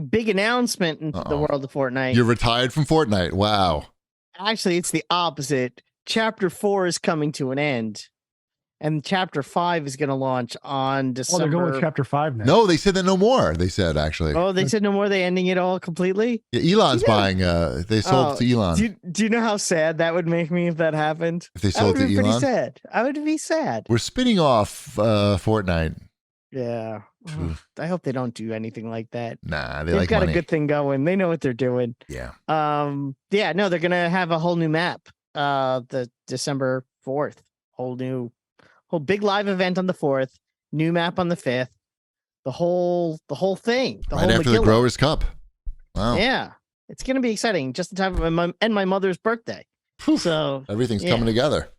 Big announcement in the world of Fortnite. You're retired from Fortnite. Wow. Actually, it's the opposite. Chapter 4 is coming to an end, and Chapter 5 is going to launch on December. Oh, they're going with Chapter 5 now. No, they said that no more. They said, actually. Oh, they said no more? They ending it all completely? Yeah, Elon's buying. They sold to Elon. Do you know how sad that would make me if that happened? If they sold to Elon? Pretty sad. I would be sad. We're spinning off Fortnite. Yeah. I hope they don't do anything like that. Nah, They've got money. A good thing going. They know what they're doing. Yeah. Yeah, no, they're gonna have a whole new map. The December 4th. Whole big live event on the 4th, new map on the 5th. The whole thing. Right after the Growers Cup. Wow. Yeah. It's gonna be exciting. Just in time for my mother's birthday. So everything's coming together.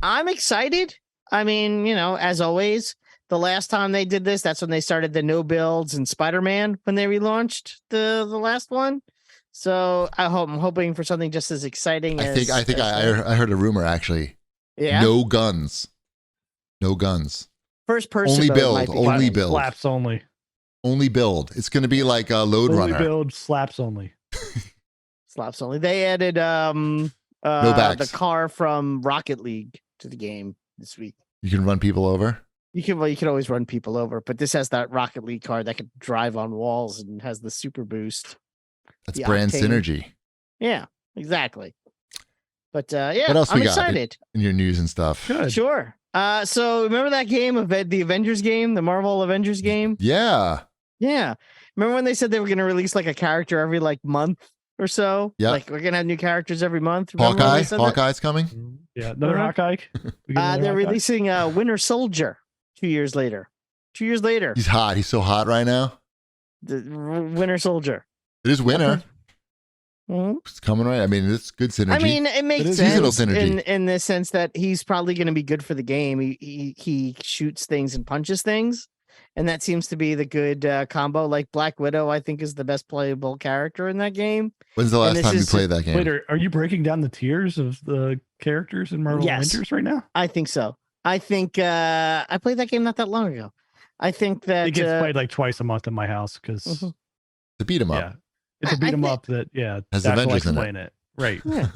I'm excited. I mean, as always. The last time they did this, that's when they started the no builds and Spider-Man when they relaunched the last one. So I'm hoping for something just as exciting. I think I heard a rumor actually. Yeah. No guns. First person. Only build. Only build. Slaps only. Only build. It's going to be like a load runner. Only build. Slaps only. Slaps only. They added no backs. the car from Rocket League to the game this week. You can run people over. You can always run people over, but this has that Rocket League car that could drive on walls and has the super boost. That's brand synergy. Yeah, exactly. But yeah, what else I'm we excited got in your news and stuff. Good. Sure. So remember that game of the Avengers game, the Marvel Avengers game? Yeah. Yeah. Remember when they said they were going to release like a character every like month or so? Yeah. Like we're going to have new characters every month. Hawkeye's coming. Yeah. Another Hawkeye. They're releasing Winter Soldier 2 years later. 2 years later. He's hot. He's so hot right now. The Winter Soldier. It is winter. Mm-hmm. It's coming right. I mean, it's good synergy. I mean, it makes sense in the sense that he's probably going to be good for the game. He shoots things and punches things, and that seems to be the good combo. Like Black Widow, I think is the best playable character in that game. When's the last time you played that game? Wait, are you breaking down the tiers of the characters in Marvel Avengers right now? I think so. I think I played that game not that long ago. I think that it gets played like twice a month in my house because to beat him up. Yeah. It's a beat 'em up that has Avengers in it. Right. Yeah.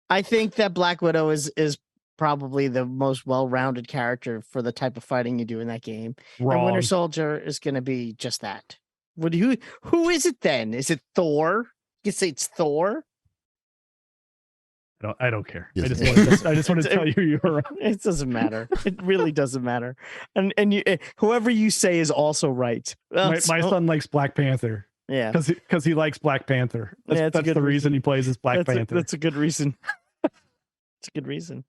I think that Black Widow is probably the most well-rounded character for the type of fighting you do in that game. Wrong. And Winter Soldier is going to be just that. Who is it then? Is it Thor? You say it's Thor? I don't care. Yes, I just want to tell you you're wrong. It doesn't matter. It really doesn't matter. And you, whoever you say is also right. My son likes Black Panther. Yeah, because he likes Black Panther. That's the reason he plays as Black Panther. That's a good reason. It's a good reason.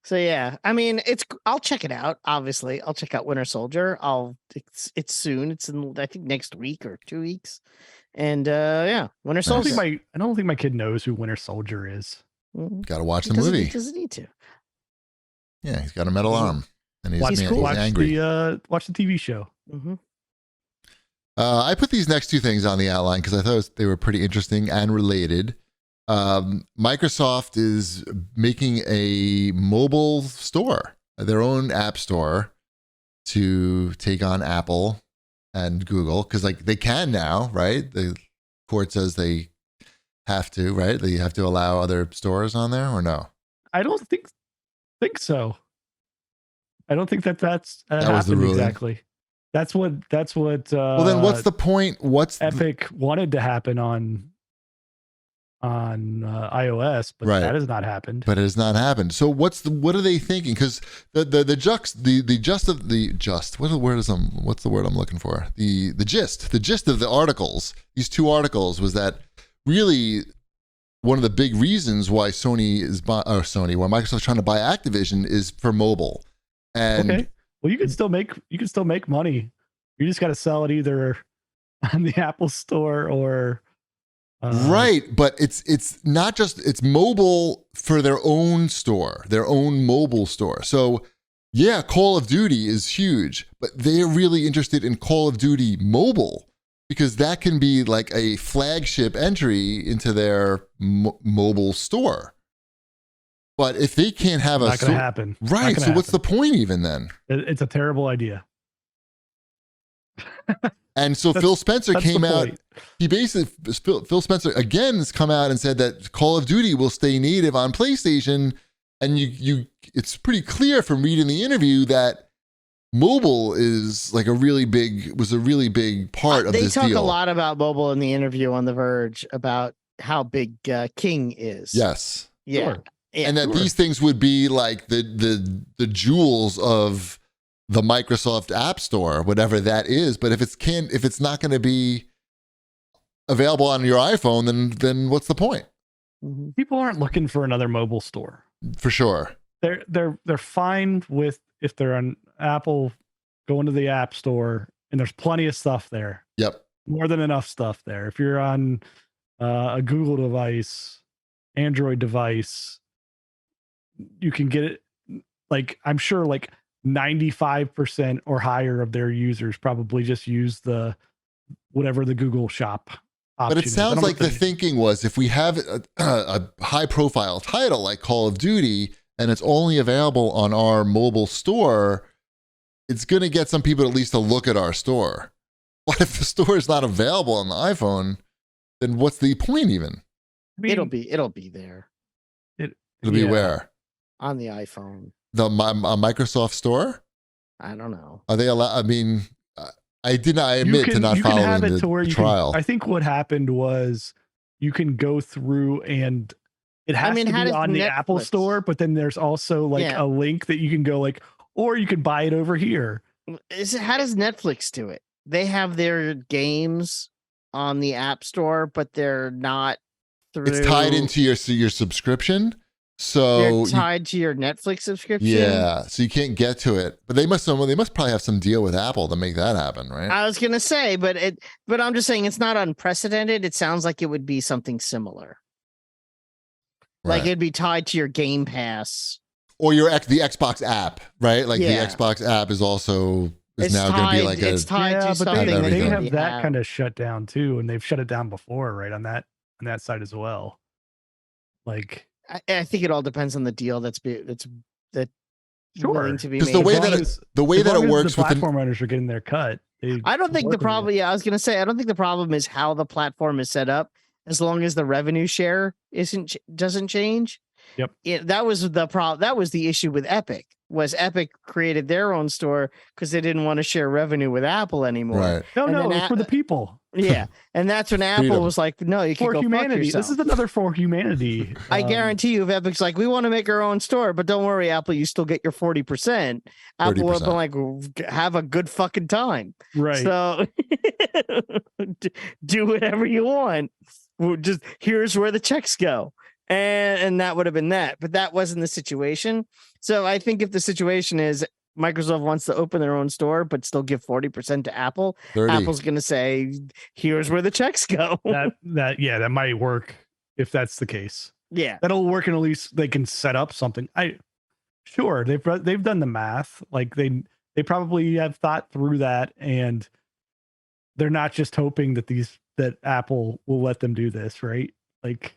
So yeah, I mean, I'll check it out. Obviously, I'll check out Winter Soldier. It's soon. It's in I think next week or 2 weeks. And yeah, Winter Soldier. I don't think my kid knows who Winter Soldier is. Got to watch the movie. He doesn't need to. Yeah, he's got a metal arm, and he's angry. Watch the TV show. Mm-hmm. I put these next two things on the outline because I thought they were pretty interesting and related. Microsoft is making a mobile store, their own app store, to take on Apple and Google because like they can now, right? The court says they have to, right? They have to allow other stores on there or no? I don't think so. I don't think that's that was the ruling. Exactly. That's what. Well, then what's the point? Epic wanted to happen on iOS, but that has not happened. But it has not happened. So what are they thinking? Because what's the word I'm looking for? The gist of the articles. These two articles was that really one of the big reasons why why Microsoft's trying to buy Activision is for mobile. And okay. Well, you can still make money. You just got to sell it either on the Apple Store or right. But it's not just it's mobile for their own store, their own mobile store. So yeah, Call of Duty is huge, but they're really interested in Call of Duty mobile because that can be like a flagship entry into their mobile store. But if they can't have not going to happen. Right. So what's the point even then? It's a terrible idea. And so Phil Spencer That's came the out. point. He basically, Phil Spencer again has come out and said that Call of Duty will stay native on PlayStation. And it's pretty clear from reading the interview that mobile is like was a really big part of they this talk deal. a lot about mobile in the interview on The Verge about how big King is. Yes. Yeah. Sure. Yeah, and that these things would be like the jewels of the Microsoft App Store, whatever that is. But if it's not going to be available on your iPhone, then what's the point? Mm-hmm. People aren't looking for another mobile store. For sure. They're fine with if they're on Apple, going to the App Store, and there's plenty of stuff there. Yep. More than enough stuff there. If you're on a Google device, Android device, you can get it. Like, I'm sure like 95% or higher of their users probably just use whatever the Google Shop option But it sounds like the thinking was if we have a high profile title like Call of Duty and it's only available on our mobile store, it's going to get some people at least to look at our store. What if the store is not available on the iPhone? Then what's the point even? I mean, it'll be there It'll be where? on the iPhone. The Microsoft store? I don't know. Are they allowed? I mean, I admit to not you can following have it the to where you trial. I think what happened was you can go through and it has to be on the Apple Store, but then there's also like a link that you can go like, or you can buy it over here. How does Netflix do it? They have their games on the App Store, but they're not through. It's tied into your subscription. So they're tied to your Netflix subscription. Yeah, so you can't get to it. But they must probably have some deal with Apple to make that happen, right? I was gonna say, but I'm just saying it's not unprecedented. It sounds like it would be something similar. Right. Like it'd be tied to your Game Pass or the Xbox app, right? Like the Xbox app is now going to be like it's tied to but something. They have that kind of shut down too, and they've shut it down before, right? On that side as well. Like. I think it all depends on the deal that's willing to be made. The way that it works, the platform owners are getting their cut. I don't think the problem. Yeah, I was gonna say I don't think the problem is how the platform is set up. As long as the revenue share doesn't change. Yep. That was the problem. That was the issue with Epic. Was Epic created their own store because they didn't want to share revenue with Apple anymore. Right. No, it's for the people. Yeah, and that's when Apple was like, "No, you can for go humanity. fuck yourself." This is another for humanity. I guarantee you, if Epic's like, "We want to make our own store, but don't worry, Apple, you still get your 40%." Apple would be like, "Have a good fucking time." Right. So do whatever you want. Just here's where the checks go. And that would have been that, but that wasn't the situation. So I think if the situation is Microsoft wants to open their own store, but still give 40% to Apple, 30. Apple's going to say, here's where the checks go. that might work if that's the case. Yeah, that'll work, and at least they can set up something. Sure, they've done the math. Like they probably have thought through that, and they're not just hoping that Apple will let them do this, right? Like.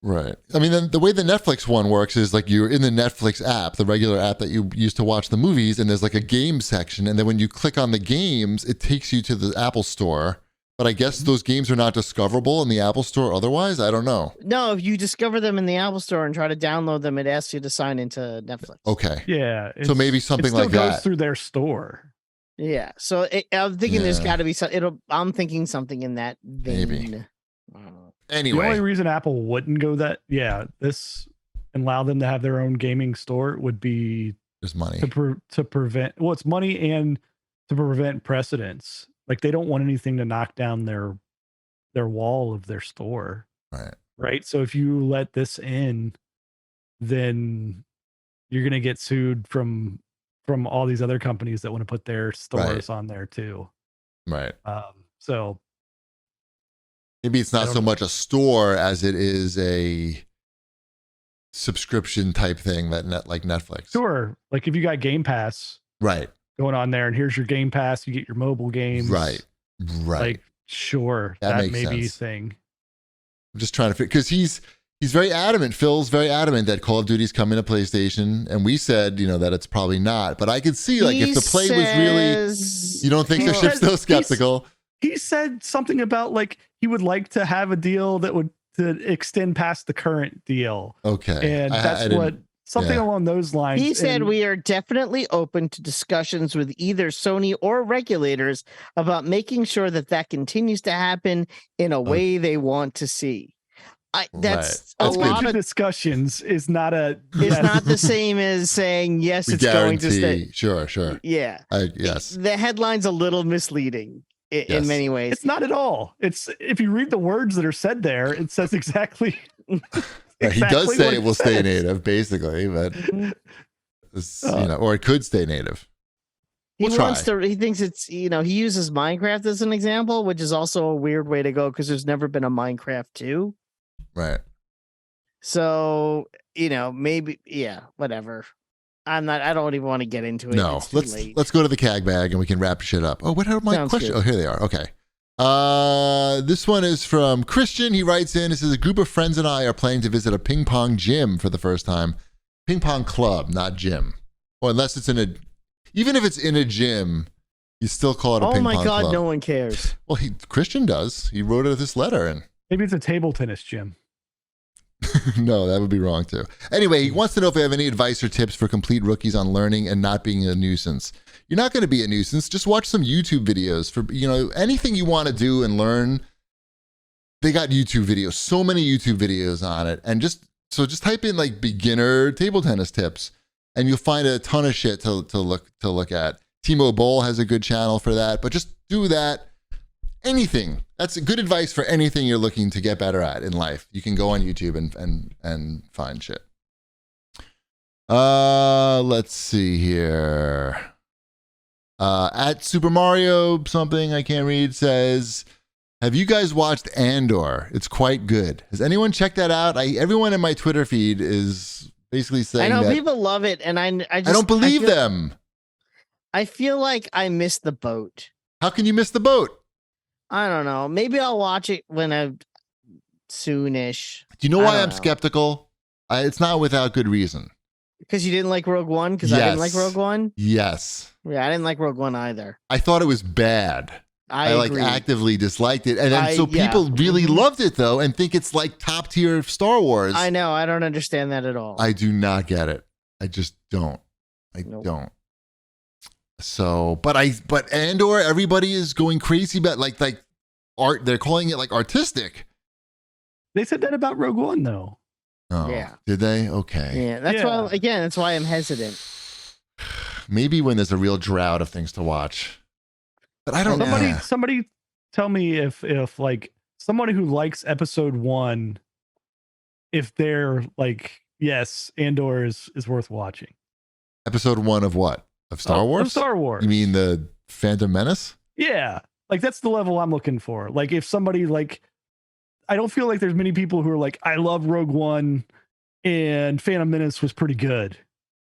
Right. I mean, then the way the Netflix one works is like you're in the Netflix app, the regular app that you use to watch the movies, and there's like a game section. And then when you click on the games, it takes you to the Apple Store. But I guess those games are not discoverable in the Apple Store otherwise? I don't know. No, if you discover them in the Apple Store and try to download them, it asks you to sign into Netflix. Okay. Yeah. So maybe something like that. It goes through their store. Yeah. So I'm thinking there's got to be I'm thinking something in that vein. Maybe. Anyway, the only reason Apple wouldn't go this and allow them to have their own gaming store would be there's money to prevent. Well, it's money and to prevent precedents. Like they don't want anything to knock down their wall of their store. Right. So if you let this in, then you're gonna get sued from all these other companies that want to put their stores on there too. Right. So. Maybe it's not so much a store as it is a subscription type thing like Netflix. Sure. Like if you got Game Pass going on there and here's your Game Pass, you get your mobile games. Right. Like, sure. That may be a thing. I'm just trying to figure, because He's very adamant. Phil's very adamant that Call of Duty's coming to PlayStation, and we said, that it's probably not. But I could see, like, if the play was really, you don't think so? Chip's still skeptical. He said something about like he would like to have a deal that would to extend past the current deal. Okay, and that's something along those lines. He said we are definitely open to discussions with either Sony or regulators about making sure that continues to happen in a way they want to see. That's a lot of discussions is not not the same as saying yes, it's going to stay. Sure. Yeah. Yes. The headline's a little misleading in many ways. It's not at all. It's if you read the words that are said there, it says exactly. He does say it will stay native, basically, but or it could stay native. He thinks it's, he uses Minecraft as an example, which is also a weird way to go because there's never been a Minecraft 2. Right. So, maybe, whatever. I don't even want to get into it. No, let's go to the CAGbag and we can wrap shit up. Oh, what are my questions? Oh, here they are. Okay. This one is from Christian. He writes in, it says, a group of friends and I are planning to visit a ping pong gym for the first time. Ping pong club, not gym. Or unless it's even if it's in a gym, you still call it a ping pong club. Oh my God, no one cares. Well, Christian does. He wrote it this letter and maybe it's a table tennis gym. No, that would be wrong too. Anyway, he wants to know if we have any advice or tips for complete rookies on learning and not being a nuisance. You're not going to be a nuisance. Just watch some YouTube videos for, anything you want to do and learn. They got YouTube videos, so many YouTube videos on it. And just type in like beginner table tennis tips and you'll find a ton of shit to look at. Timo Boll has a good channel for that, but just do that. Anything. That's good advice for anything you're looking to get better at in life. You can go on YouTube and find shit. Let's see here. At Super Mario something I can't read says, have you guys watched Andor? It's quite good. Has anyone checked that out? Everyone in my Twitter feed is basically saying I know that people love it, and I don't believe them. I feel like I missed the boat. How can you miss the boat? I don't know. Maybe I'll watch it soonish. Do you know why I'm skeptical? It's not without good reason. Because you didn't like Rogue One? Because I didn't like Rogue One? Yes. Yeah, I didn't like Rogue One either. I thought it was bad. I actively disliked it. And then people really loved it though and think it's like top tier Star Wars. I know. I don't understand that at all. I do not get it. I just don't. I don't. So, but Andor, everybody is going crazy about like art. They're calling it like artistic. They said that about Rogue One though. Oh, yeah. Did they? Okay. Yeah. That's why I'm hesitant. Maybe when there's a real drought of things to watch. But I don't know. Somebody tell me if like somebody who likes episode 1, if they're like, yes, Andor is worth watching. Episode 1 of what? Of Star Wars? Of Star Wars. You mean the Phantom Menace? Yeah. Like that's the level I'm looking for. Like if somebody like, I don't feel like there's many people who are like, I love Rogue One and Phantom Menace was pretty good.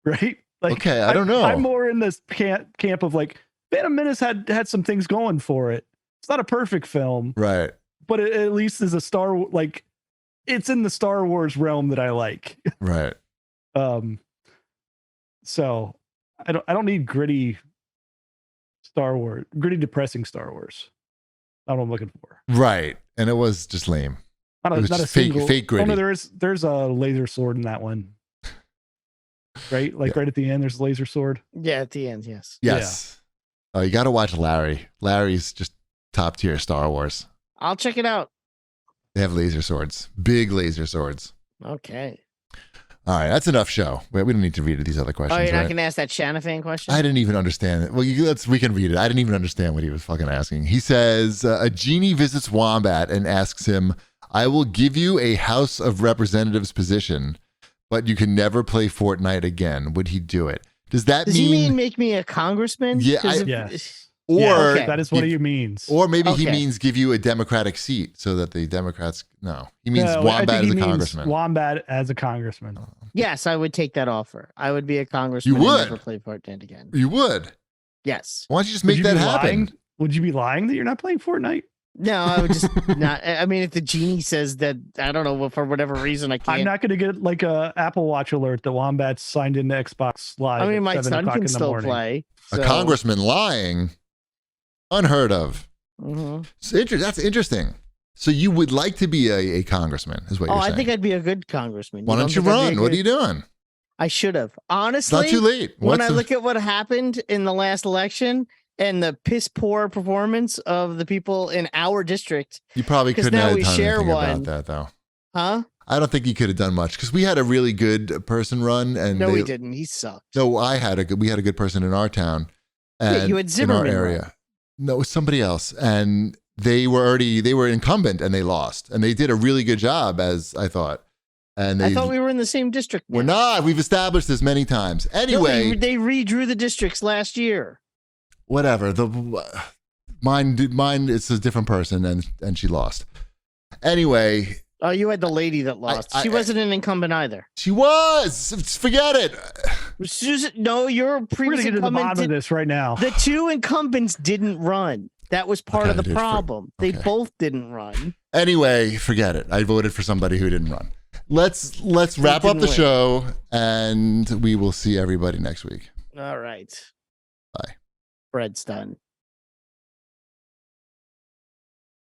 Right? Like, okay, I don't know. I'm more in this camp of like, Phantom Menace had some things going for it. It's not a perfect film. Right. But it at least is it's in the Star Wars realm that I like. Right. So I don't need gritty depressing Star Wars. Not what I'm looking for. Right. And it was just lame. It was just fake gritty. Oh no, there's a laser sword in that one. Right? Like right at the end, there's a laser sword. Yeah, at the end, yes. Yes. Yeah. Oh, you got to watch Larry. Larry's just top tier Star Wars. I'll check it out. They have laser swords. Big laser swords. Okay. All right, that's enough show. We don't need to read these other questions. Oh, you're not right? going to ask that Shanafan question? I didn't even understand it. Well, we can read it. I didn't even understand what he was fucking asking. He says, a genie visits Wombat and asks him, I will give you a House of Representatives position, but you can never play Fortnite again. Would he do it? Does he mean make me a congressman? Yeah. Or that is what he means. Or maybe he means give you a Democratic seat so that the Democrats. No, he means Wombat as a congressman. Wombat as a congressman. Yes, I would take that offer. I would be a congressman. You would and never play Fortnite again. You would. Yes. Why don't you just make that happen? Would you be lying that you're not playing Fortnite? No, I would just not. I mean, if the genie says that, I don't know, for whatever reason, I can't. I'm not going to get like a Apple Watch alert that Wombat's signed into Xbox Live. I mean, my at 7 son o'clock can in the still morning. play. A congressman lying, unheard of. Mm-hmm. That's interesting. So you would like to be a congressman, is what you're saying? I think I'd be a good congressman. Why don't you run? What are you doing? I should have. Honestly, it's not too late. When I look at what happened in the last election and the piss poor performance of the people in our district, you probably couldn't now have we done share anything one. about that, though. Huh? I don't think you could have done much because we had a really good person run, and no, we didn't. He sucked. No, we had a good person in our town, and yeah, you had Zimmerman in our area. Run. No, it was somebody else, and they were incumbent, and they lost, and they did a really good job, as I thought. And I thought we were in the same district. We're not. We've established this many times. Anyway, no, they redrew the districts last year. Whatever. Mine. It's a different person, and she lost. Anyway. Oh, you had the lady that lost. She wasn't an incumbent either. She was. Forget it. Susan, no, you're a previous We're gonna get to the bottom of this right now. The two incumbents didn't run. That was part of the problem. They both didn't run. Anyway, forget it. I voted for somebody who didn't run. Let's wrap up the show, and we will see everybody next week. All right. Bye. Bread's done.